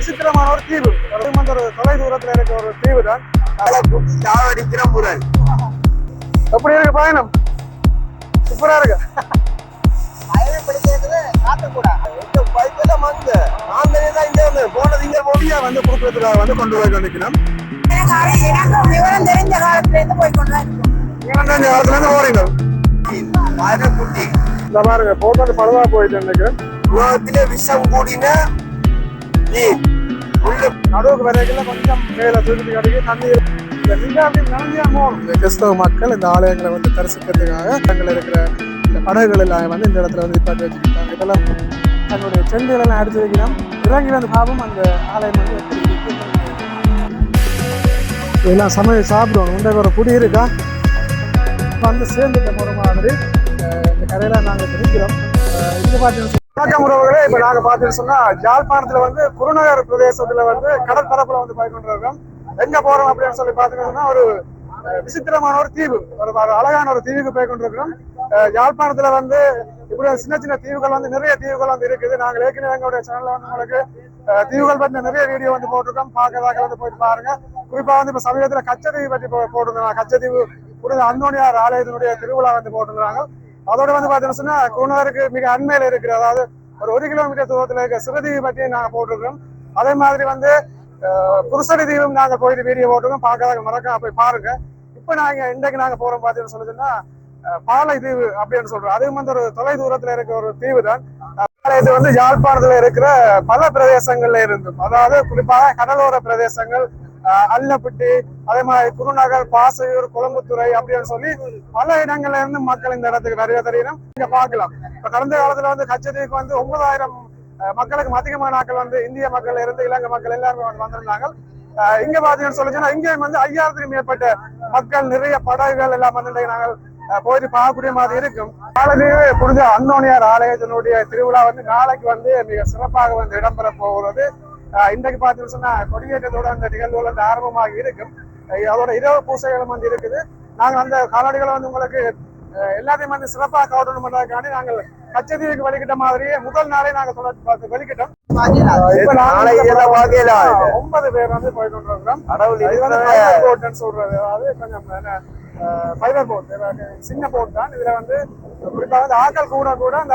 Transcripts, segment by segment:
விசித்திரமான ஒரு தீவு. ஒரு தொலை தூரத்துல இருக்க ஒரு தீவு தான். அடிக்கிற முரண் எப்படி இருக்கு பயணம்? சூப்பரா இருக்கு. வந்து குடுக்கறதுக்காக வந்து கொண்டு போய் கொண்டிருக்கணும். விவரம் தெரிஞ்ச காலத்துல இருந்து போய் கொண்டுதான் போறீங்க. இந்த பாருங்க போட்டது பழுவா போயிட்டு நினைக்கிறேன். உலகத்திலே விஷம் கூடின நடுவுக்கு வரைக்கும் கொஞ்சம் மேல தூக்கி அடிக்க தண்ணி கிறிஸ்தவ மக்கள் இந்த ஆலயங்களை வந்து தரிசிக்கிறதுக்காக தங்கள் இருக்கிற இந்த படகுகள் எல்லாம் வந்து இந்த இடத்துல வந்து நிப்பாட்டி வச்சுக்கிட்டாங்க. இதெல்லாம் தங்களுடைய செண்டுகள் எல்லாம் அடிச்சு வைக்கணும். இறங்கி வந்து பாபம் அந்த ஆலயம் வந்து இதெல்லாம் சமையல் சாப்பிடணும். உண்டை ஒரு குடி இருக்கா வந்து சேர்ந்துட்ட முறை மாதிரி இந்த கரையில நாங்கள் தெரிவிக்கிறோம். இது பார்த்தீங்கன்னா வணக்கம் உறவுகளே. இப்ப நாங்க பார்த்தீங்கன்னு சொன்னா யாழ்ப்பாணத்துல வந்து குருநகர் பிரதேசத்துல வந்து கடற்பரப்புல வந்து போய் கொண்டிருக்கோம். எங்க போறோம் அப்படின்னு சொல்லி பாத்தீங்கன்னா ஒரு விசித்திரமான ஒரு தீவு, ஒரு அழகான ஒரு தீவுக்கு போய் கொண்டிருக்கிறோம். யாழ்ப்பாணத்துல வந்து இப்படி சின்ன சின்ன தீவுகள் வந்து நிறைய தீவுகள் வந்து இருக்குது. நாங்கள் ஏற்கனவே எங்களுடைய சேனல்ல வந்து உங்களுக்கு தீவுகள் பற்றி நிறைய வீடியோ வந்து போட்டிருக்கோம். பார்க்கறதாக வந்து போயிட்டு பாருங்க. குறிப்பா வந்து இப்ப சமீபத்துல கச்சதீவு பற்றி போட்டிருந்தாங்க. கச்சதீவு புனித அந்தோணியார் ஆலயத்தினுடைய திருவிழா வந்து போட்டிருந்தாங்க. அதோட வந்து பாத்தீங்கன்னா குருநகருக்கு மிக அண்மையில இருக்கிற, அதாவது ஒரு 1 கிலோமீட்டர் தூரத்துல இருக்க சிறுதீவு பற்றி நாங்க போட்டிருக்கோம். அதே மாதிரி வந்து புருஷடி தீவும் நாங்க போயிட்டு வீடியோ போட்டிருக்கோம். பார்க்காத மறக்காம போய் பாருங்க. இப்ப இன்றைக்கு நாங்க போறோம் பாத்தீங்கன்னு சொல்லுச்சுன்னா பாலை தீவு அப்படின்னு சொல்றோம். அதுவும் வந்து ஒரு தொலை தூரத்துல இருக்க ஒரு தீவு தான். இது வந்து யாழ்ப்பாணத்துல இருக்கிற பல பிரதேசங்கள்ல இருந்தும், அதாவது குறிப்பாக கடலோர பிரதேசங்கள், அல்லப்பட்டி, அதே மாதிரி குருநகர், பாசையூர், குளம்புத்துறை அப்படின்னு சொல்லி பல இடங்கள்ல இருந்து மக்கள் இந்த இடத்துக்கு நிறைய தெரியணும். இங்க பார்க்கலாம். இப்ப கடந்த காலத்துல வந்து கச்சதீவுக்கு வந்து 9000 மக்களுக்கு அதிகமான ஆட்கள் வந்து இந்திய மக்கள் இருந்து இலங்கை மக்கள் எல்லாருமே வந்து வந்திருந்தாங்க. இங்க பாத்தீங்கன்னு சொல்லுச்சுன்னா இங்கே வந்து 5000க்கும் மேற்பட்ட மக்கள், நிறைய படகுகள் எல்லாம் வந்து நாங்கள் போயிட்டு பார்க்கக்கூடிய மாதிரி இருக்கும். நாளைக்கு புனித அந்தோணியார் ஆலயத்தினுடைய திருவிழா வந்து நாளைக்கு வந்து மிக சிறப்பாக வந்து இடம்பெற போகிறது. இன்றைக்கு பார்த்தீங்கன்னு சொன்னா கொடியேற்றத்தோட அந்த நிகழ்வுகள் வந்து ஆரம்பமாக இருக்கும். அதோட இரவு பூசைகளும் வந்து இருக்குது. நாங்கள் அந்த காலடிகளை வந்து உங்களுக்கு எல்லாத்தையும் வந்து சிறப்பாக காட்டணும் பண்றதுக்காண்டி நாங்கள் கச்சதீவுக்கு வெளிக்கிட்ட மாதிரியே முதல் நாளே நாங்கள் வெளிக்கிட்டோம். 9 பேர் வந்து போய் கொண்டிருக்கிறோம். சொல்றது அதாவது கொஞ்சம் ஃபைபர் போட், சின்ன போட் தான். இதுல வந்து குறிப்பாக வந்து ஆக்கள் கூட அந்த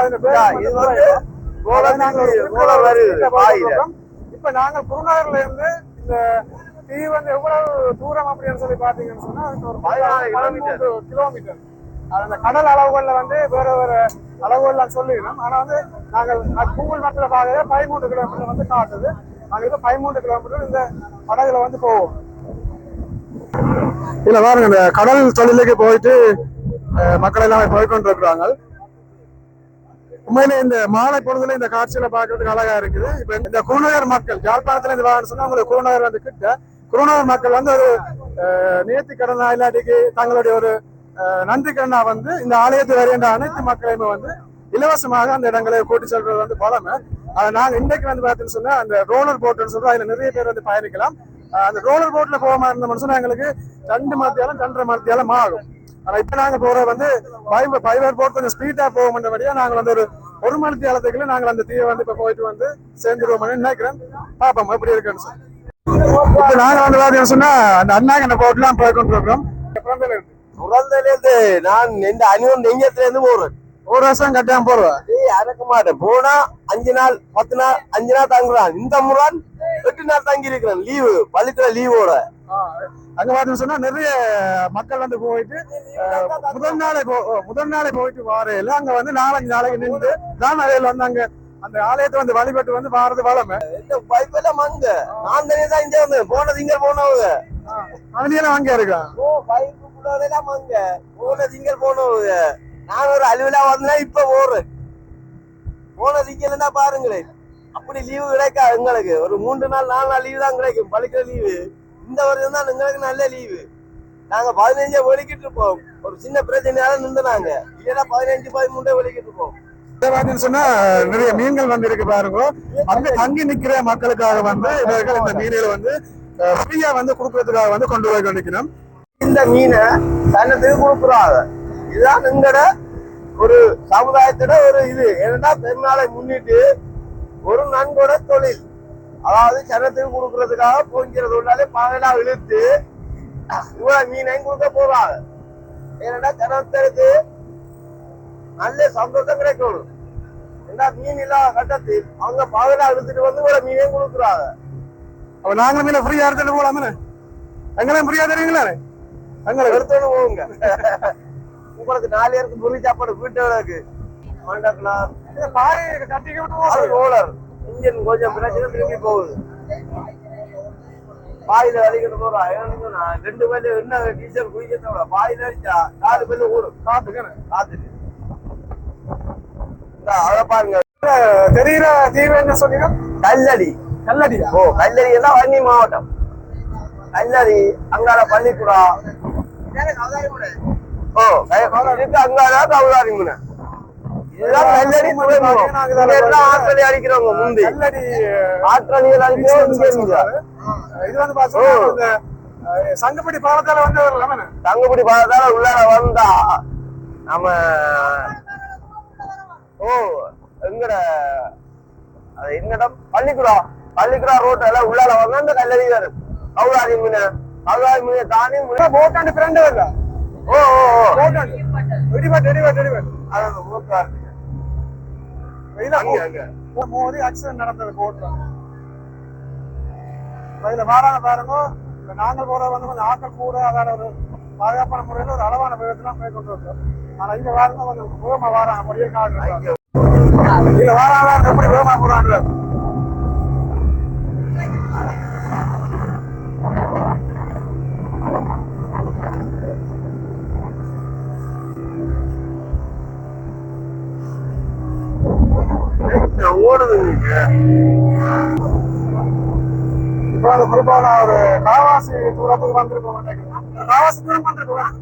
இப்ப நாங்க குருநகர்ல இருந்து இந்த தீவு வந்து எவ்வளவு தூரம் அப்படின்னு சொல்லி பாத்தீங்கன்னு சொன்னா ஒரு 14 கிலோமீட்டர். அந்த கடல் அளவுகள்ல வந்து வேற வேற அளவுகள்லாம் சொல்லிடணும். ஆனா வந்து நாங்கள் கூகுள் மேப்ல பார்க்கவே 13 கிலோமீட்டர் வந்து காட்டுது. நாங்க இப்போ 13 கிலோமீட்டர் இந்த படகுல வந்து போவோம். இல்ல பாருங்க, இந்த கடல் தொழிலுக்கு போயிட்டு மக்கள் எல்லாம் போய்கொண்டிருக்கிறாங்க. உண்மையில இந்த மாலை பொழுதுல இந்த காட்சியில பாக்குறதுக்கு அழகா இருக்குது. இப்ப இந்த குருநகர் மக்கள் யாழ்ப்பாணத்துல இருந்து வாங்க சொன்னா உங்களுக்கு குருநகர் வந்து கிட்ட, குருநகர் மக்கள் வந்து ஒரு நேர்த்தி கடனா இல்லாட்டிக்கு தங்களுடைய ஒரு நன்றி கடனா வந்து இந்த ஆலயத்தில் வருகின்ற அனைத்து மக்களையுமே வந்து இலவசமாக அந்த இடங்களை கூட்டி செல்றது வந்து பலமை. நாங்க இன்றைக்கு வந்து பார்த்தீங்கன்னு சொன்னா அந்த ரோலர் போட்னு சொல்றோம். அதுல நிறைய பேர் வந்து பயணிக்கலாம். அந்த ரோலர் போட்ல போகாம இருந்தோம்னு சொன்னா எங்களுக்கு 2 மணித்தியாலம் 2.5 மணித்தியாலம் ஆகும். ஆனா இப்ப நாங்க போற வந்து ஃபைபர் போட் கொஞ்சம் ஸ்பீடா போகும்ன்றபடியா நாங்க வந்து ஒரு 1 மணித்தியாலத்துக்குள்ள நாங்கள் அந்த தீவை வந்து இப்ப போயிட்டு வந்து சேர்ந்துருவோம் நினைக்கிறேன். பாப்போம் எப்படி இருக்குன்னு சொல்லி. இப்ப நாங்க வந்து பாத்தீங்கன்னு சொன்னா அந்த அண்ணாங்க போட்லாம் போய் கொண்டிருக்கிறோம். இருந்து நான் எந்த அணிவன் நெஞ்சத்துல இருந்து போறேன். 1 வருஷம் கட்டாயம் போடுவேன். அறக்க மாட்டேன். போனா 5 நாள் 10 நாள் 5 நாள் தங்குறான். இந்த முறை 8 நாள் தங்கி இருக்கிறேன். லீவு பள்ளிக்கூட லீவோட. அங்க பாத்தீங்கன்னு சொன்னா நிறைய மக்கள் வந்து போயிட்டு முதல் நாளே போயிட்டு வாரையில அங்க வந்து 4-5 நாளைக்கு நின்று தான் அறையில வந்து அங்க அந்த ஆலயத்தை வந்து வழிபட்டு வந்து வாரது வளமை. பைப்பெல்லாம் அங்க நான் தனியா தான் இங்க வந்து போனது. இங்க போனவங்க அவனியெல்லாம் அங்க இருக்கான். பைப்புலாம் அங்க போனது இங்க போனவங்க. நான் ஒரு அலுவலா வந்தேன். இப்ப போறேன். போனது இங்க இருந்தா பாருங்களேன். அப்படி லீவு கிடைக்கா எங்களுக்கு. ஒரு 3 நாள் 4 நாள் லீவு தான் கிடைக்கும். பள்ளிக்கிற லீவு இந்த வருஷம் தான் எங்களுக்கு நல்ல லீவு. நாங்க 15 வெளிக்கிட்டு இருப்போம். ஒரு சின்ன பிரச்சனையால நின்றுனாங்க. இல்லைன்னா 15 13 வெளிக்கிட்டு இருப்போம். சொன்னா நிறைய மீன்கள் வந்து இருக்கு பாருங்க. அங்க தங்கி நிக்கிற மக்களுக்காக வந்து இவர்கள் இந்த மீன்களை வந்து ஃப்ரீயா வந்து கொடுக்கறதுக்காக வந்து கொண்டு போய் கொண்டிருக்கணும். இந்த மீனை தன்னத்துக்கு கொடுக்குறாங்க. இதுதான் எங்கட ஒரு சமுதாயத்தோட ஒரு இது. ஏன்னா பெருநாளை முன்னிட்டு ஒரு நன்கொடை தொழில் அதாவது சனத்துக்கு கொடுக்கறதுக்காக போங்கிறது உள்ளாலே பகலா இழுத்து இவ்வளவு மீனையும் கொடுக்க போறாங்க. ஏன்னா ஜனத்திற்கு நல்ல சந்தோஷம் கிடைக்கணும். ஏன்னா மீன் இல்லாத கட்டத்தில் அவங்க பகலா இழுத்துட்டு வந்து இவ்வளவு மீனையும் கொடுக்குறாங்க. அப்ப நாங்க மீன ஃப்ரீயா எடுத்துட்டு போலாமே, எங்களையும் ஃப்ரீயா தருவீங்களா? எங்களை எடுத்துட்டு போங்க. உங்களுக்கு 4 பேருக்கு பொறி சாப்பாடு வீட்டுக்கு மண்டக்கலாம் பாய் கட்டிக்க விட்டு ரோலர் இன்ஜின் கொஞ்சம் பிரச்சனை திரும்பி போகுது. பாயில அடிக்கிட்டு போறோம். 2 பேர்ல என்ன டீச்சர் குடிக்கிறத பாயில அடிச்சா 4 பேர்ல ஓடும் காத்துட்டு. அத பாருங்க. தெரியுற தீவு என்ன சொன்னீங்க? கல்லடி. கல்லடியா? ஓ, கல்லடி தான் வன்னி மாவட்டம். கல்லடி அங்கால பள்ளிக்கூடா. ஓ, இருக்கு அங்கால கவுதாரி முனை. இதுதான் கல்லடி ஆற்றலி அடிக்கிறவங்க முந்தி ஆற்றலியல் அடிக்கிறவங்க. இது வந்து பாத்தீங்கன்னா சங்கப்படி பாலத்தால வந்து சங்கப்படி பாலத்தால உள்ளார வந்தா நம்ம எங்கட அது என்னடம் பள்ளிக்கூடா ரோட்ல உள்ளார வந்தா இந்த கல்லடி வரும். கவுதாரி மீன தாண்டி போட்டாண்டு ஃப்ரெண்டு வரல. ஓ போட்டாண்டு ரெடிமேட் அது மூக்கா மோதி ஆக்சிடென்ட் நடந்தது போட்டுறாங்க. இதுல வாராங்க பாருங்க. நாங்கள் போற வந்து கொஞ்சம் ஆட்கள் கூட அதான ஒரு பாதுகாப்பான முறையில ஒரு அளவான வேகத்துல போய் கொண்டு வந்தோம். ஆனா இங்க வாருங்க கொஞ்சம் வேகமா வாராங்க. அப்படியே காட்டுறாங்க. இதுல வாராங்க எப்படி வேகமா போறாங்க. ஓடுதுங்க. இப்ப அது குறிப்பான ஒரு காவாசி தூரத்துக்கு வந்திருக்கோம். காவாசி தூரம் வந்திருக்கோம்.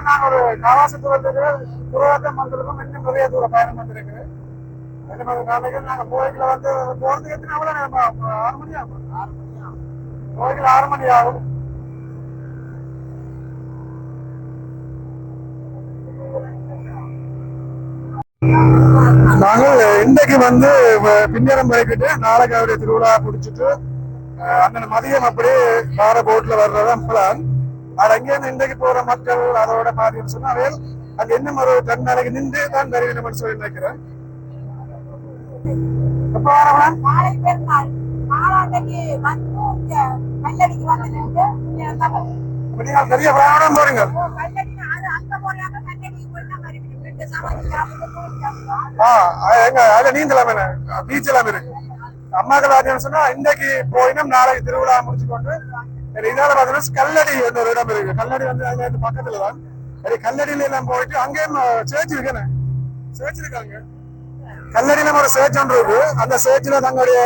நான் ஒரு காவாசி தூரத்துக்கு தூரத்தம் வந்திருக்கோம். இன்னும் நிறைய தூர பயணம் வந்திருக்கு. நாளைக்கு நாங்க கோயில வந்து போறதுக்கு எத்தனை 6 மணி ஆகும். கோயில 6 மணி ஆகும். நாங்கள் இன்றைக்கு வந்து பின்னரம் போய்கிட்டு நாளைக்கு அவருடைய திருவிழா பிடிச்சிட்டு அந்த மதியம் அப்படியே வார போட்ல வர்றதான் பிளான். அது அங்கேயிருந்து இன்றைக்கு போற மக்கள் அதோட பாத்தீங்கன்னு சொன்னா அங்க இன்னும் ஒரு 10 நாளைக்கு நின்று தான் தருவினு சொல்லி நினைக்கிறேன். எப்ப வரவன் நீங்கள் பெரிய பிரயாணம் போறீங்க. எங்க அதுல நீந்தலாம் பீச் எல்லாம் இருக்கு. அம்மாக்கள் ஆச்சுன்னு சொன்னா இன்றைக்கு போயினும் நாளைக்கு திருவிழா முடிச்சு கொண்டு இதால பாத்தீங்கன்னா கல்லடி ஒரு இடம் இருக்கு. கல்லடி வந்து அதுல இருந்து பக்கத்துலதான். சரி, கல்லடியில எல்லாம் போயிட்டு அங்கேயும் சேர்ச் இருக்குன்னு சேர்ச் இருக்காங்க. கல்லடியில ஒரு சேர்ச் ஒன்று இருக்கு. அந்த சேர்ச்சில தங்களுடைய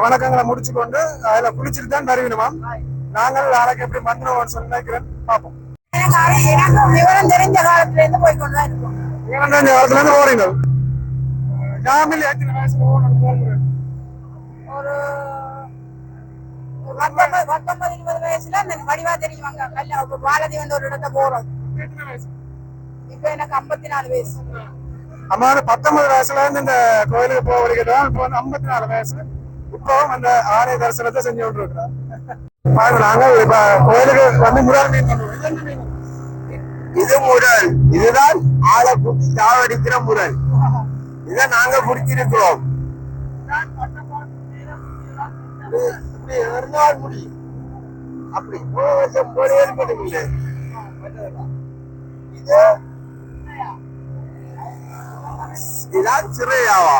வணக்கங்களை முடிச்சு கொண்டு அதுல குளிச்சுட்டு தான் வருவினுமாம். நாங்கள் நாளைக்கு எப்படி மந்திரம் சொல்லி நினைக்கிறேன். பார்ப்போம். விவரம் தெரிஞ்ச காலத்துல இருந்து போய்கொண்டுதான் இருக்கும். விவரம் தெரிஞ்ச காலத்துல இருந்து போறீங்க. ஜாமில் எத்தனை வயசுல போகணும்? ஒரு 19-20 வயசுல வடிவா தெரியுவாங்க. பாரதி வந்து ஒரு இடத்த போறோம். இப்ப எனக்கு 54 வயசு. அம்மா 19 வயசுல இருந்து இந்த கோயிலுக்கு போக வழிகிட்டோம். இப்போ 54 வயசு. இப்பவும் அந்த ஆலய தரிசனத்தை செஞ்சு கொண்டு இருக்கிறோம். நாங்கள் இப்ப கோயிலுக்கு வந்து முறால் மீன் பண்ணுவோம். இது முரல். இதுதான் ஆளை குத்தி சாவடிக்கிற முரல். இதை நாங்க பிடிச்சிருக்கிறோம். முடியும் அப்படி இதுதான் சிறையாவா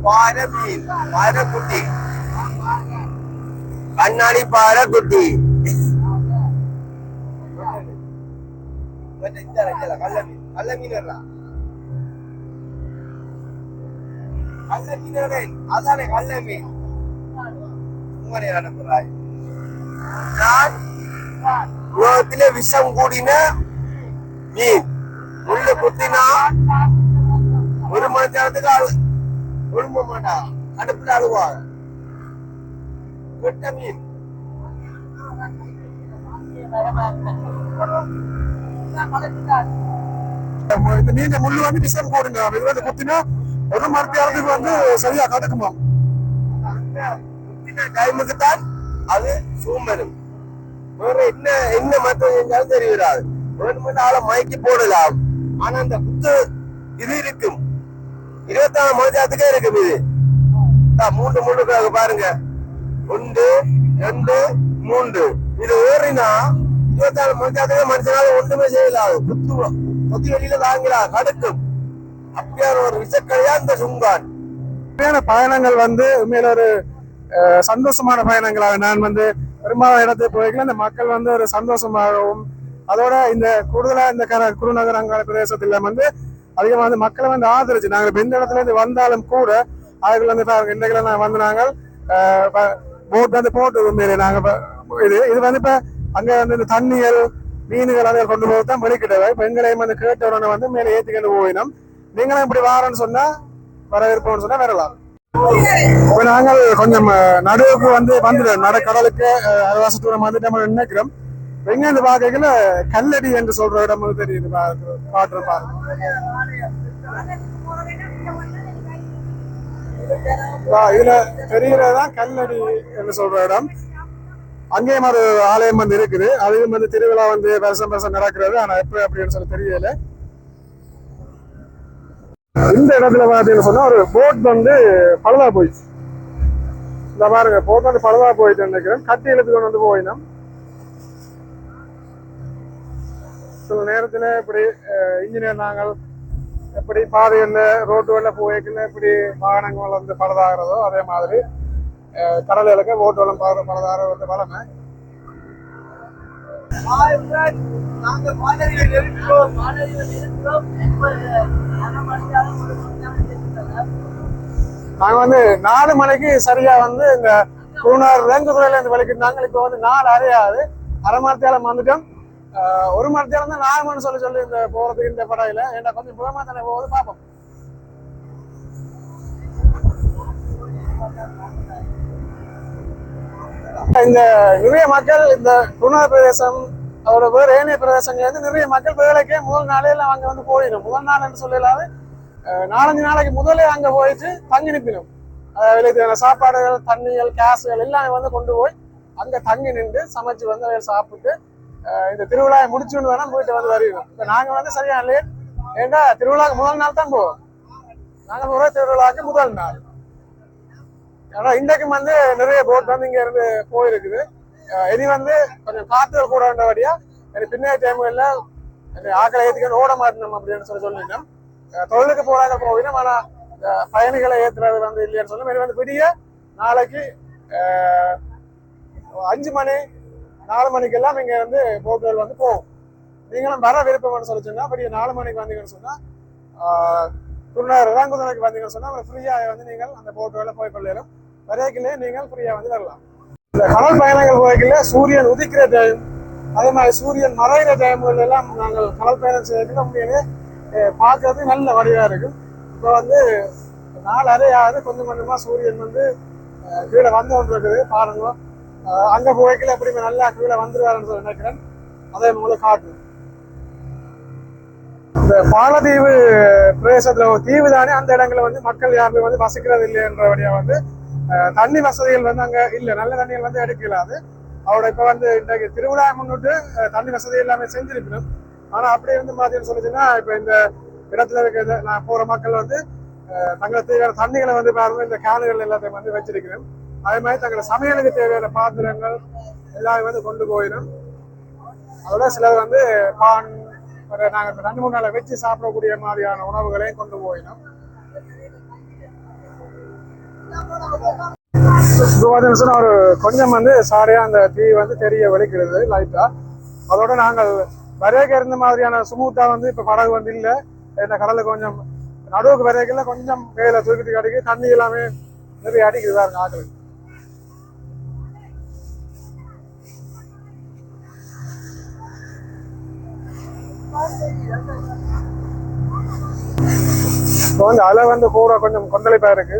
பாரமீன் பாரக்குட்டி கண்ணாடி பாரக்குட்டி கள்ள மீன் கள்ள மீன் அதானே கள்ள மீன் சும்மானே நடக்கிறாய். நான் உலகத்திலே விஷம் கூடின மீன் முள்ளு குத்தினா ஒரு மணி நேரத்துக்கு ஒழும்ப மாட்டா அடுப்புல அழுவா. வெட்ட மீன் இந்த நீண்ட முள்ளு வந்து டிசைன் போடுங்க. இது வந்து குத்தினா ஒரு மரத்தியாரத்துக்கு வந்து சரியா கடுக்குமா? டைமுக்கு தான் அது சூம்பரும். வேற என்ன மருத்துவம் செஞ்சாலும் சரி வராது. வேணுமென்று ஆளை மயக்கி போடலாம். ஆனா அந்த குத்து இது இருக்கும். 24 மணித்தியாரத்துக்கே இருக்கும். இது 3 முள்ளுக்காக பாருங்க. 1 2 3 இது ஏறினா 24 மணித்தியாரத்துக்கே மனுஷனால ஒன்றுமே செய்யலாது. குத்தி வெளியில தாங்கிறா கடுக்கும். அப்படியான ஒரு விஷக்கடையா இந்த சுங்கான். பயணங்கள் வந்து உண்மையில ஒரு சந்தோஷமான பயணங்களாக நான் வந்து பெரும்பாலான இடத்துக்கு போய்க்கல இந்த மக்கள் வந்து ஒரு சந்தோஷமாகவும் அதோட இந்த கூடுதலா இந்த குருநகர் அங்காள பிரதேசத்துல வந்து அதிகமா வந்து மக்களை வந்து ஆதரிச்சு நாங்கள் எந்த இடத்துல இருந்து வந்தாலும் கூட அவர்கள் வந்து இன்றைக்கு வந்து நாங்கள் போட் வந்து போட்டு உண்மையிலே நாங்க இது வந்து இப்ப அங்க வந்து இந்த தண்ணிகள் மீன்கள் அதை கொண்டு போகத்தான் வெளிக்கிட்டவை. இப்ப எங்களையும் வந்து கேட்டவரனை வந்து மேலே ஏற்றிக்கொண்டு போயினோம். நீங்களும் இப்படி வாரன்னு சொன்னா வரவேற்போம்னு சொன்னா வரலாம். இப்ப நாங்கள் கொஞ்சம் நடுவுக்கு வந்து வந்துடும் நடுக்கடலுக்கு அரவாசி தூரம் வந்துட்டு நினைக்கிறோம். எங்க இருந்து பாக்கல கல்லடி என்று சொல்ற இடம் வந்து தெரியுது பாட்டு பாருங்க. இதுல தெரிகிறதான் கல்லடி என்று சொல்ற இடம். அங்கேயும் ஒரு ஆலயம் வந்து இருக்குது. அதையும் வந்து திருவிழா வந்து வருஷம் வருஷம் நடக்கிறது. ஆனா எப்ப அப்படின்னு சொல்லி தெரியல. இந்த இடத்துல பாத்தீங்கன்னு சொன்னா ஒரு போட் வந்து பழுதா போயிடுச்சு. இந்த பாருங்க போட் வந்து பழுதா போயிட்டு நினைக்கிறேன். கட்டி இழுத்துக்கொண்டு வந்து போயினோம். சில நேரத்துல இப்படி இன்ஜினியர் நாங்கள் எப்படி பாதைகள்ல ரோட்டுகள்ல போய்க்குள்ள இப்படி வாகனங்கள் வந்து பழுதாகிறதோ அதே மாதிரி கடலுக்கு போட்டு வளம் பழுதாகிற வந்து வளமை. நாங்க வந்து 4 மணிக்கு சரியா வந்து இந்த குருநார் ரேங்குதுறையில இருந்து வலிக்கிட்டாங்க. இப்ப வந்து 4 அரையாது அரை மரத்தியாலம் வந்துட்டோம். 1 மரத்தியாலம் தான் 4 மணி சொல்லி இந்த போறதுக்கு இந்த படையில ஏன்னா கொஞ்சம் புறமா தானே போகுது பார்ப்போம். இந்த நிறைய மக்கள் இந்த குருநார் பிரதேசம் அதோட வேறு ஏனைய பிரதேசங்கள்ல இருந்து நிறைய மக்கள் வேலைக்கே முதல் நாளே எல்லாம் அங்க வந்து போயிடும். முதல் நாள் என்று சொல்லலாது 4-5 நாளைக்கு முதலே அங்க போயிட்டு தங்கி நிற்கணும். விளையாட சாப்பாடுகள் தண்ணிகள் கேஸுகள் எல்லாமே வந்து கொண்டு போய் அங்க தங்கி நின்று சமைச்சு வந்து அதை சாப்பிட்டு இந்த திருவிழாவை முடிச்சுன்னு வேணா போயிட்டு வந்து வருவோம். இப்ப நாங்க வந்து சரியா லேட் ஏன்னா திருவிழாவுக்கு முதல் நாள் தான் போவோம். நாங்க போற திருவிழாவுக்கு முதல் நாள். ஆனா இன்றைக்கும் வந்து நிறைய போட் வந்து இங்க இருந்து போயிருக்குது. இனி வந்து கொஞ்சம் காத்துகள் கூட வேண்டியபடியா பின்னைய டைம்ல ஆக்களை ஏற்றிக்கிட்டு ஓட மாட்டோம் அப்படின்னு சொல்லிட்டோம். தொழிலுக்கு போறாங்க போகணும். ஆனா பயணிகளை ஏற்றுறது வந்து இல்லைன்னு சொல்லி வந்து விடிய நாளைக்கு 5 மணி 4 மணிக்கெல்லாம் இங்க வந்து போட்டுகள் வந்து போகும். நீங்களும் வர விருப்பம்னு சொல்லிச்சுன்னா அப்படியே 4 மணிக்கு வந்தீங்கன்னு சொன்னா ரேங்குதுறைக்கு வந்தீங்கன்னு சொன்னா ஃப்ரீயா வந்து நீங்கள் அந்த போட்டுகளை போய் கொள்ளலாம். வரைக்கிலே நீங்கள் ஃப்ரீயா வந்து வரலாம். இந்த கடல் பயணங்கள் போய்க்கல சூரியன் உதிக்கிற டைம் அதே மாதிரி சூரியன் மறைகிற டைம்கள் எல்லாம் நாங்கள் கடல் பயணம் செய்யறதுல உண்மையிலே பார்க்கறது நல்ல வடிவா இருக்கும். இப்போ வந்து 4 அரையாவது கொஞ்சம் கொஞ்சமா சூரியன் வந்து கீழே வந்து கொண்டு இருக்குது பாருங்க. அங்க போய்க்கல எப்படி நல்லா கீழே வந்துருவாருன்னு சொல்லி நினைக்கிறேன். அதே உங்களுக்கு காட்டு இந்த பாலதீவு பிரதேசத்துல ஒரு தீவு தானே அந்த இடங்களை வந்து மக்கள் யாருமே வந்து வசிக்கிறது இல்லைன்றபடியா வந்து தண்ணி வசதிகள் வந்து அங்க இல்ல நல்ல தண்ணிகள் வந்து எடுக்கலாது. அவரோட இப்ப வந்து இன்றைக்கு திருவிழா முன்னிட்டு தண்ணி வசதி எல்லாமே செஞ்சிருக்கணும். ஆனா அப்படி இருந்து பாத்தீங்கன்னு சொல்லிச்சுன்னா இப்ப இந்த இடத்துல இருக்கிற நான் போற மக்கள் வந்து தங்களுக்கு தேவையான தண்ணிகளை வந்து பாருங்க இந்த கேனுகள் எல்லாத்தையும் வந்து வச்சிருக்கணும். அதே மாதிரி தங்களை சமையலுக்கு தேவையான பாத்திரங்கள் எல்லாமே வந்து கொண்டு போயிடும். அதோட சிலர் வந்து பான் நாங்கள் 2-3 நாளை வச்சு சாப்பிடக்கூடிய மாதிரியான உணவுகளையும் கொண்டு போயிடும். ஒரு கொஞ்சம் வந்து சாரியா அந்த தீ வந்து தெரிய வலிக்கிறது லைட்டா. அதோட நாங்கள் வரையக்க இருந்த மாதிரியான சுமூத்தா வந்து இப்ப படகு வந்து இல்லை. இந்த கடலுக்கு கொஞ்சம் நடுவுக்கு வரைக்கல கொஞ்சம் மேல தூக்கிட்டு கிடைக்கு தண்ணி எல்லாமே நிறைய அடிக்குதுதான் இருக்கு ஆக்களுக்கு. இப்போ வந்து அலை வந்து கூட கொஞ்சம் கொந்தளிப்பா இருக்கு.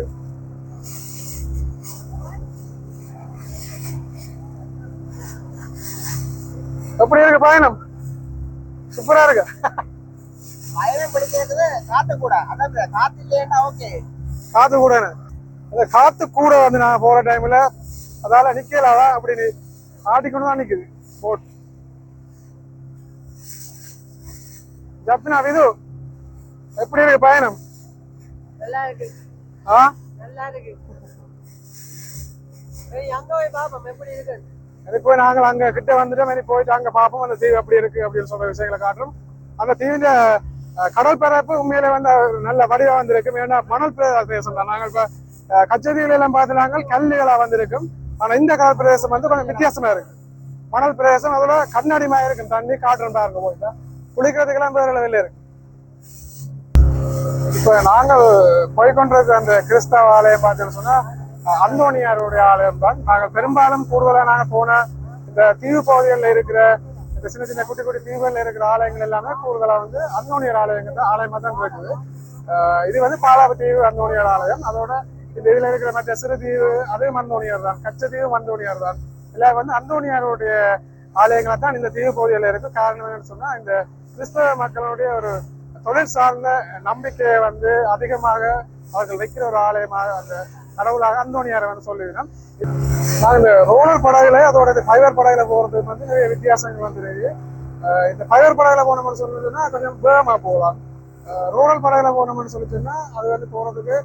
எப்படி இருக்கு பயணம்? சூப்பரா இருக்கு. பயணம் பிடிக்கிறது காத்து கூட, அதாவது காத்து இல்லையா? ஓகே, காத்து கூட அந்த காத்து கூட வந்து நான் போற டைம்ல அதால நிக்கலாவா அப்படி ஆட்டிக்கொண்டு தான் நிக்குது போட். ஜப்பினா இது எப்படி இருக்கு பயணம்? நல்லா இருக்கு. ஆ நல்லா இருக்கு. அங்க போய் பாப்போம் எப்படி இருக்கு. போய் நாங்கள் அங்க கிட்ட வந்துட்டு போயிட்டு அங்க பாப்போம் அந்த தீவு எப்படி இருக்கு அப்படின்னு சொல்ற விஷயங்களை காட்டுறோம். அந்த தீவின் கடல் பரப்பு உண்மையில வந்து நல்ல வடிவா வந்திருக்கு. ஏன்னா மணல் பிரதேசம் தான். நாங்கள் இப்ப கச்சதீவுல எல்லாம் பார்த்து கல்லுகளா வந்திருக்கும். ஆனா இந்த கடல் பிரதேசம் வந்து கொஞ்சம் வித்தியாசமா இருக்கு. மணல் பிரதேசம் அதோட கண்ணாடி மாதிரி இருக்கும். தண்ணி காட்டுறோம் பாருங்க போயிட்டா குளிக்கிறதுக்கெல்லாம் வேற வெளில இருக்கு. இப்ப நாங்கள் போய்கொண்டிருக்க அந்த கிறிஸ்தவ ஆலயம் பார்த்தோம்னு சொன்னா அந்தோனியாருடைய ஆலயம் தான். நாங்கள் பெரும்பாலும் கூடுதலா நாங்க போன இந்த தீவு பகுதிகளில் இருக்கிற இந்த சின்ன சின்ன குட்டி குட்டி தீவுகள்ல இருக்கிற ஆலயங்கள் எல்லாமே கூடுதலா வந்து அந்தோனியார் ஆலயமா தான் இருக்குது. இது வந்து பாலாபு தீவு அந்தோனியார் ஆலயம். அதோட இந்த இதுல இருக்கிற மற்ற சிறு தீவு அதுவும் அந்தோனியார் தான். கச்சதீவும் அந்தோனியார் தான். இல்ல வந்து அந்தோனியாருடைய ஆலயங்களா தான் இந்த தீவு பகுதிகளில் இருக்கு. காரணம் என்னன்னு சொன்னா இந்த கிறிஸ்தவ மக்களுடைய ஒரு தொழில் சார்ந்த நம்பிக்கையை வந்து அதிகமாக அவர்கள் வைக்கிற ஒரு ஆலயமாக அந்த கடவுளாக அந்தோனியாரை வந்து சொல்லிவிடும். நான் இந்த ரோலர் படகுல அதோட ஃபைபர் படகுல போறதுக்கு வந்து நிறைய வித்தியாசங்கள் வந்துருக்கு. இந்த ஃபைபர் படகுல போனோம்னு சொன்னதுன்னா கொஞ்சம் வேகமா போகலாம். ரோலர் படகுல போனோம்னு சொல்லிச்சுன்னா அது வந்து போறதுக்கு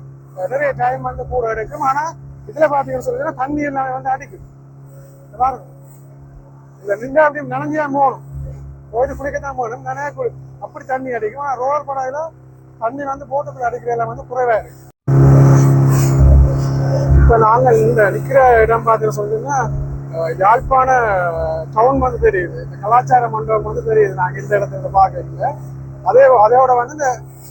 நிறைய டைம் வந்து கூட எடுக்கும். ஆனா இதுல பாத்தீங்கன்னு சொல்லிச்சுன்னா தண்ணி எல்லாமே வந்து அடிக்கும். பாருங்க, இந்த நின்று அப்படி நனைஞ்சியா போகணும், போயிட்டு குளிக்கத்தான் போகணும், நிறைய அப்படி தண்ணி அடிக்கும். ஆனா ரோலர் படகுல தண்ணி வந்து போட்டுக்குள்ள அடிக்கிற எல்லாம் வந்து குறைவா இருக்கு. இப்ப நாங்கள் இந்த நிக்கிற இடம் பார்த்தீங்கன்னு சொல்லிங்கன்னா யாழ்ப்பாண டவுன் வந்து தெரியுது. இந்த கலாச்சார மண்டபம் வந்து தெரியுது. நாங்க இந்த இடத்துல பார்க்கல. அதோட வந்து இந்த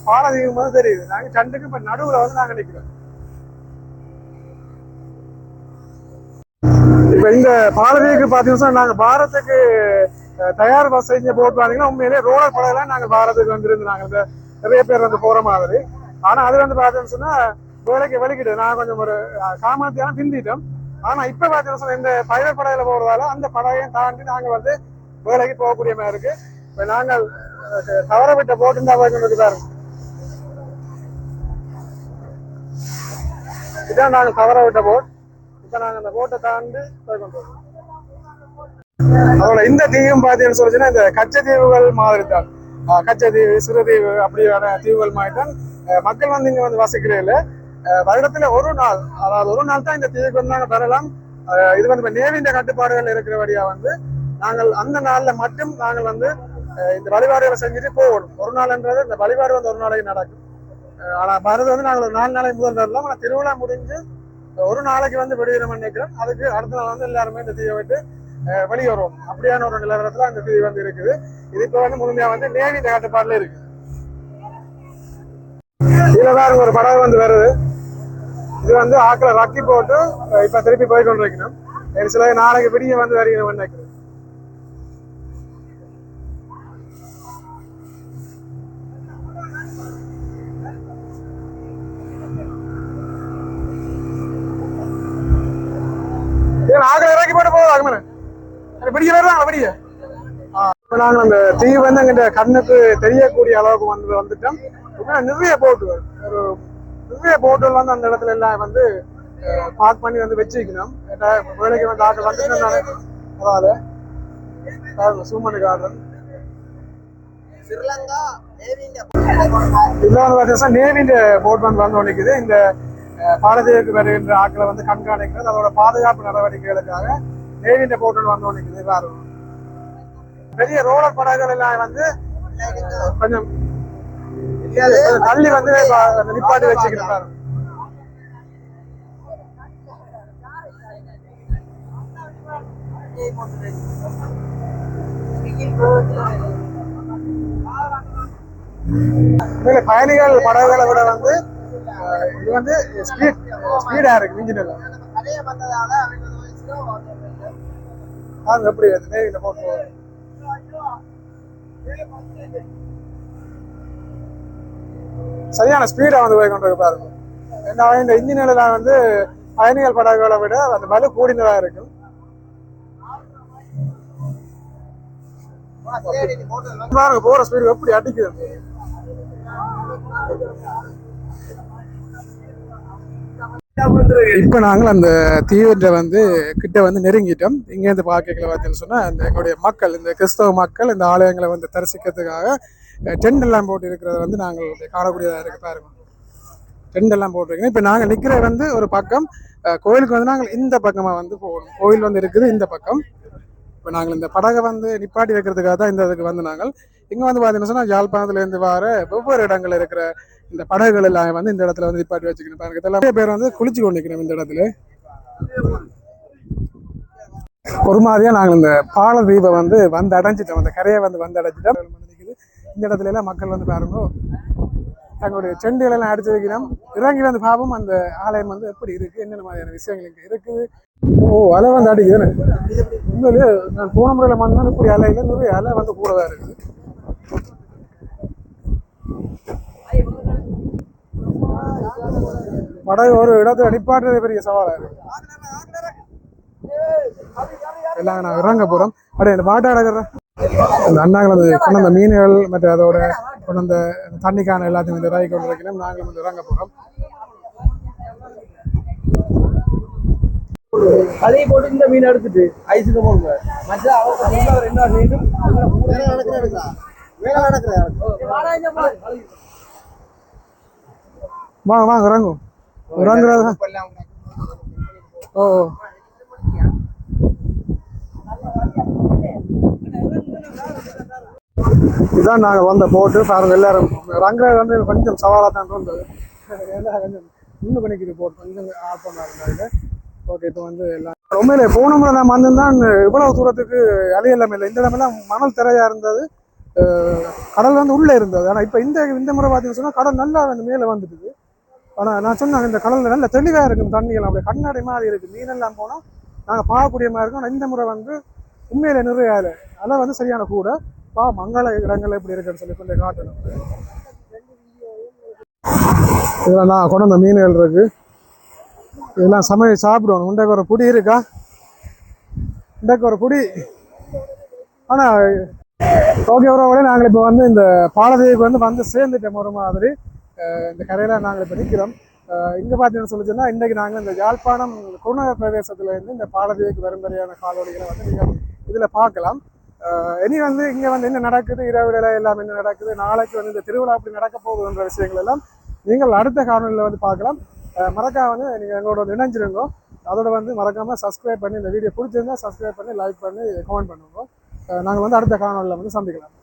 பாலதீபம் வந்து தெரியுது. நாங்க கண்டுக்கு இப்ப நடுவுல வந்து நாங்க நிக்கிறோம். இப்ப இந்த பாலதீவுக்கு பாத்தீங்கன்னா நாங்க பாரத்துக்கு தயார் செஞ்ச போட் பாத்தீங்கன்னா உண்மையிலேயே ரோலர் படகுல நாங்க பாரத்துக்கு வந்துருந்து நாங்க இந்த நிறைய பேர் வந்து போற மாதிரி. ஆனா அது வந்து பாத்தீங்கன்னு சொன்னா வேலைக்கு வெளிக்கிட்டு நான் கொஞ்சம் ஒரு காமத்தியான பிந்திட்டோம். ஆனா இப்ப பாத்தீங்கன்னா இந்த பயண படகுல போறதால அந்த படகையும் தாண்டி நாங்க வந்து வேலைக்கு போகக்கூடிய மாதிரி இருக்கு. இப்ப நாங்கள் தவற விட்ட போட்டு இருந்தா பாருங்க, இதான் நாங்க தவற விட்ட போட். இப்ப நாங்க அந்த போட்டை தாண்டி போய் கொண்டு வரோம். அதோட இந்த தீவும் பாத்தீங்கன்னு சொல்லிச்சுன்னா இந்த கச்சத்தீவுகள் மாதிரி தான். கச்சத்தீவு சிறுதீவு அப்படியான தீவுகள் மாதிரி தான். மக்கள் வந்து இங்க வந்து வசிக்கிறீங்கள வருடத்துல ஒரு நாள், அதாவது ஒரு நாள் தான் இந்த தீவுக்கு வந்து நாங்க பெறலாம். இது வந்து இப்ப நேவின்ற கட்டுப்பாடுகள் இருக்கிறபடியா வந்து நாங்கள் அந்த நாள்ல மட்டும் நாங்கள் வந்து இந்த வழிபாடுகளை செஞ்சுட்டு போகணும். ஒரு நாள்ன்றது இந்த வழிபாடு வந்து ஒரு நாளைக்கு நடக்கும். ஆனா மருது வந்து நாங்கள் ஒரு 4 நாளைக்கு முதல் வரலாம். ஆனா திருவிழா முடிஞ்சு ஒரு நாளைக்கு வந்து வெளியிடம் நினைக்கிறோம். அதுக்கு அடுத்த நாள் வந்து எல்லாருமே இந்த தீவை விட்டு வெளியே வருவோம். அப்படியான ஒரு நிலவரத்துல அந்த தீவு வந்து இருக்குது. இது இப்ப வந்து முழுமையா வந்து நேவின்ற கட்டுப்பாடுல இருக்கு. இதுலதான் ஒரு படகு வந்து வருது. இது வந்து ஆக்களை ரக்கி போட்டு இப்ப திருப்பி போய் கொண்டு வைக்கணும். சில நாளைக்கு விடிய வந்து வருகிறோம் நினைக்கிறேன். ஆக்களை இறக்கி போட்டு போகுது விடிய வருவாங்க விடிய. நாங்க அந்த தீவு வந்து எங்கிட்ட கண்ணுக்கு தெரியக்கூடிய அளவுக்கு வந்துட்டோம். நிறைய போட்டுகள் நிறைய போட்டுகள் வந்து அந்த இடத்துல எல்லாம் வந்து பார்க் பண்ணி வந்து வச்சுக்கணும். வேலைக்கு வந்து ஆக்கள் வந்துட்டு அதால சூமனு கார்டன் இதெல்லாம் வந்து நேவின்ற போட் வந்து கொண்டிருக்குது. இந்த பாரதீவுக்கு வருகின்ற ஆக்களை வந்து கண்காணிக்கிறது அதோட பாதுகாப்பு நடவடிக்கைகளுக்காக நேவின்ற போட்டு வந்து கொண்டிருக்குது. பெரிய ரோலர் படகுகள் எல்லாம் வந்து கொஞ்சம் தள்ளி வந்து நிப்பாட்டி வச்சுக்கிறாங்க. பயணிகள் படகுகளை விட வந்து இது வந்து ஸ்பீடா இருக்கு. இன்ஜின் எப்படி நேவில போட்டு சரியான ஸ்பீடா வந்து போய் கொண்டு பாருங்க. ஏன்னா இந்த இன்ஜின்ல வந்து பயணிகள் படகுகளை விட அந்த பலு கூடினதா இருக்கும். பாருங்க போற ஸ்பீடு எப்படி அடிக்குது. இப்ப நாங்கள் அந்த தீவிர வந்து கிட்ட வந்து நெருங்கிட்டோம். இங்க இருந்து பார்க்கல பார்த்தீங்கன்னு சொன்னா இந்த எங்களுடைய மக்கள், இந்த கிறிஸ்தவ மக்கள் இந்த ஆலயங்களை வந்து தரிசிக்கிறதுக்காக டென்ட் எல்லாம் போட்டு இருக்கிறத வந்து நாங்கள் காணக்கூடியதா இருக்கு. பாருங்க டென்ட் எல்லாம் போட்டிருக்கோம். இப்ப நாங்க நிக்கிற வந்து ஒரு பக்கம் கோயிலுக்கு வந்து நாங்கள் இந்த பக்கமா வந்து போகணும். கோயில் வந்து இருக்குது இந்த பக்கம். இப்போ நாங்கள் இந்த படகை வந்து நிப்பாட்டி வைக்கிறதுக்காக தான் இந்த இதுக்கு வந்து நாங்கள் இங்கே வந்து பார்த்தீங்கன்னா சொன்னால் யாழ்ப்பாணத்துலேருந்து வர ஒவ்வொரு இடங்கள்ல இருக்கிற இந்த படகுகள் எல்லாம் வந்து இந்த இடத்துல வந்து நிப்பாட்டி வச்சுக்கணும். பாருங்க இதெல்லாம் பேர் வந்து குளிச்சு கொண்டு நிற்கிறோம் இந்த இடத்துல. ஒரு மாதிரியா நாங்கள் இந்த பாலதீபை வந்து அடைஞ்சிட்டோம். அந்த கரையை வந்து அடைஞ்சிட்டோம். இந்த இடத்துல எல்லாம் மக்கள் வந்து பாருங்க தங்களுடைய செண்டுகள் எல்லாம் அடிச்சு வைக்கிறோம். இறங்கி வந்து பாவம் அந்த ஆலயம் வந்து எப்படி இருக்கு, என்னென்ன மாதிரியான விஷயங்கள் இங்கே இருக்குது. ஓ அலை வந்து அடிக்குதுன்னு உண்மையிலேயே நான் போன முறையில் வந்தேன். இப்படி அலையில நிறைய அலை வந்து கூடதான் இருக்குது. படகு ஒரு இடத்துல நிப்பாட்டுறது பெரிய சவாலா இருக்கு. எல்லாம் நான் இறங்க போறோம். அப்படியே இந்த பாட்டை அடக்கிறேன். அந்த அண்ணாங்கள் வந்து கொண்டு வந்த மீன்கள் மற்ற அதோட கொண்டு வந்த தண்ணிக்கான எல்லாத்தையும் வந்து இறங்கி கொண்டு வைக்கணும். நாங்களும் வந்து இறங்க போறோம். கலையை போட்டு இந்த மீன் எடுத்துட்டு ஐஸுக்கு போடுங்க. மற்ற அவர் என்ன மீண்டும் வாங்க வாங்க இறங்கும் இறங்குறது. ஓ இதுதான் நாங்கள் வந்த போட்டு பாருங்க. எல்லாரும் இறங்குறது வந்து கொஞ்சம் சவாலாக தான் தோன்றது. எல்லாம் கொஞ்சம் இன்னும் பண்ணிக்கிட்டு போட்டு கொஞ்சம் ஆஃப் பண்ணாருந்தாங்க. ஓகே இப்போ வந்து எல்லாம் உண்மையிலே போன முறை நான் வந்திருந்தான் இவ்வளவு தூரத்துக்கு அலையெல்லாம் இல்லை. இந்த இடமெல்லாம் மணல் திரையா இருந்தது. கடல் வந்து உள்ளே இருந்தது. ஆனால் இப்போ இந்த முறை பார்த்தீங்கன்னு சொன்னால் கடல் நல்லா வந்து மேலே வந்துட்டுது. ஆனால் நான் சொன்னேன் இந்த கடலில் நல்ல தெளிவாக இருக்கும் தண்ணியெல்லாம். அப்படியே கண்ணாடி மாதிரி இருக்குது. மீனெல்லாம் போனால் நாங்கள் பார்க்கக்கூடிய மாதிரி இருக்கும். ஆனால் இந்த முறை வந்து உண்மையில நிறைய அலை வந்து சரியான கூட மங்கள இடங்கள் எப்படி இருக்குன்னு சொல்லி கொஞ்சம் காட்டணும். இதெல்லாம் நான் கொண்டு வந்த மீன்கள் இருக்கு. இதெல்லாம் சமையல் சாப்பிடணும். இன்றைக்கு ஒரு புடி இருக்கா, இன்றைக்கு ஒரு புடி. ஆனால் ஓகே உறவுகளே நாங்கள் இப்போ வந்து இந்த பாலதீவுக்கு வந்து சேர்ந்துட்டோம். ஒரு மாதிரி இந்த கரையில நாங்கள் இப்போ நிற்கிறோம். இங்கே பார்த்தீங்கன்னு சொல்லிச்சுன்னா இன்றைக்கு நாங்கள் இந்த யாழ்ப்பாணம் குருநகர் பிரதேசத்துலேருந்து இந்த பாலதீவுக்கு வரும்படியான காலொலிகளை வந்து நீங்கள் இதில் பார்க்கலாம். இனி வந்து இங்கே வந்து என்ன நடக்குது, இரவுல எல்லாம் என்ன நடக்குது, நாளைக்கு வந்து இந்த திருவிழா அப்படி நடக்க போகுதுன்ற விஷயங்கள் எல்லாம் நீங்கள் அடுத்த காணொலியில் வந்து பார்க்கலாம். மறக்காம வந்து நீங்கள் எங்களோட வந்து இணைஞ்சிருங்க. அதோட வந்து மறக்காமல் சப்ஸ்கிரைப் பண்ணி இந்த வீடியோ பிடிச்சிருந்தா சப்ஸ்கிரைப் பண்ணி லைக் பண்ணி கமெண்ட் பண்ணுங்க. நாங்கள் வந்து அடுத்த காணொலியில் வந்து சந்திக்கலாம்.